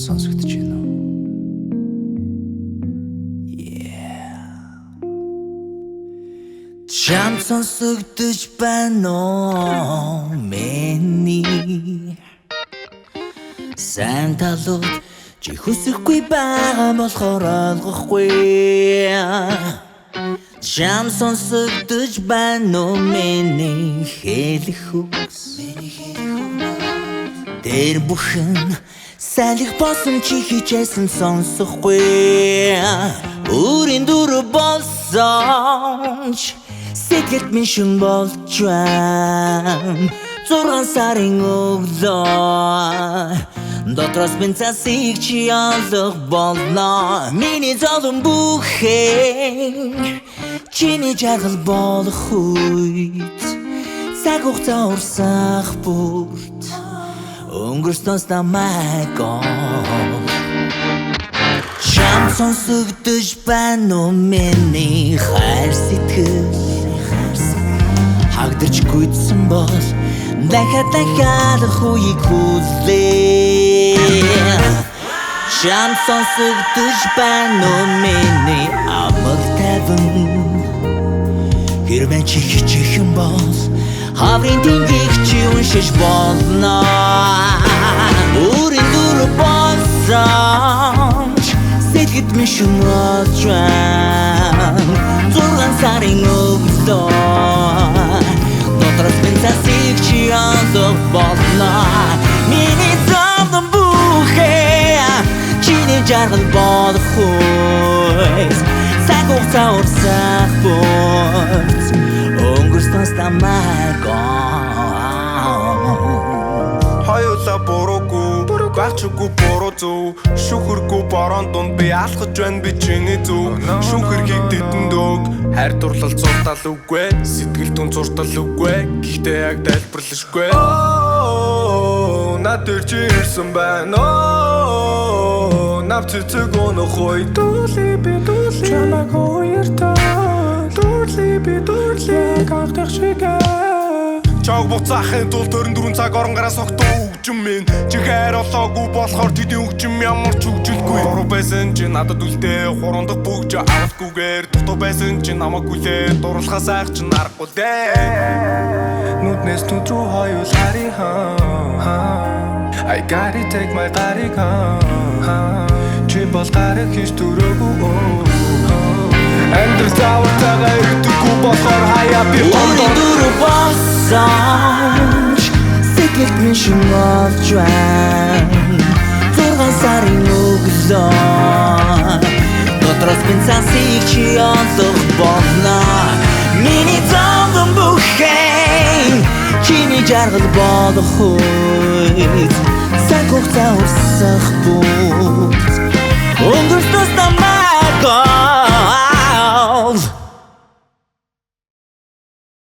сонсогдож байна уу? Чам сонсогдож байна уу миний сайн талууд чи хүсэхгүй байгаа болохоор олгохгүй. Чам сонсогдож байна уу миний хэлэх үгс тэр бүхэн салхи босон чи хичээсэн сонсохгүй. Үрийн дүр болсон сэтгэлд минь шүн болж байна. 6 сарын өглөө дотроос минь цасыг чи олох болно. Миний зовлон бүхэн чиний жаргал болох үед цаг хугацаа урсах бүрт өнгөрснөөс намайг чам сонсогдож байна уу миний хайр сэтгэл хагдаж гүйдсэн бол дахиад үеийг хүлээ. Чам сонсогдож байна уу миний амар тайван хэрвээ чи хичихэн бол хаврын тэнгийг чи уншиж болно. Үрийн дүр болсон сэтгэд минь шүн болж байна. 6 сарын өглөө дотроос минь цасыг чи олох болно. Миний зовлон бүхэн чиний жаргал болох үед цаг хугацаа урсах бүрт өнгөрснөөс намайг хоёулаа буруугүй гачгүй буруу зөв шүхэргүй борон дунд би алхаж байна би чиний зөв шүхэрхийг тэдэнд өг хайр дурлал зуртал үгүй сэтгэл түн зуртал үгүй гэхдээ яг тайлбарлашгүй надад чи ирсэн байна навч цэг өнөх ой дүүли би дүүли чамаг уяртаа дүүли би дүүли гахтах шигэ чаг буцаахын тул 24 цаг орон гараа согтуу өгчм минь чи хайр олоогүй болохоор тэдний өгчм ямар ч үгжилгүй буруу байсан чи надад үлдээ хурандах бүгж авахгүйгээр дутуу байсан чи намайг хүлээ дурлахаас айх чи нарахгүй дээ нүднээс нүд рүү хоёул харин I gotta take my гарыг чи бол гарыг хийж төрөөгүй Эндэр цаавартайгаа ирдэггүй болохоор хаяа би Үрийн дүр болсон сэтгэлд минь шүн болж байна. 6 сарын өглөө дотроос минь цасыг чи олох болно. Миний зовлон бүхэн чиний жаргал болох үед цаг хугацаа урсах бүрт өнгөрснөөс намайг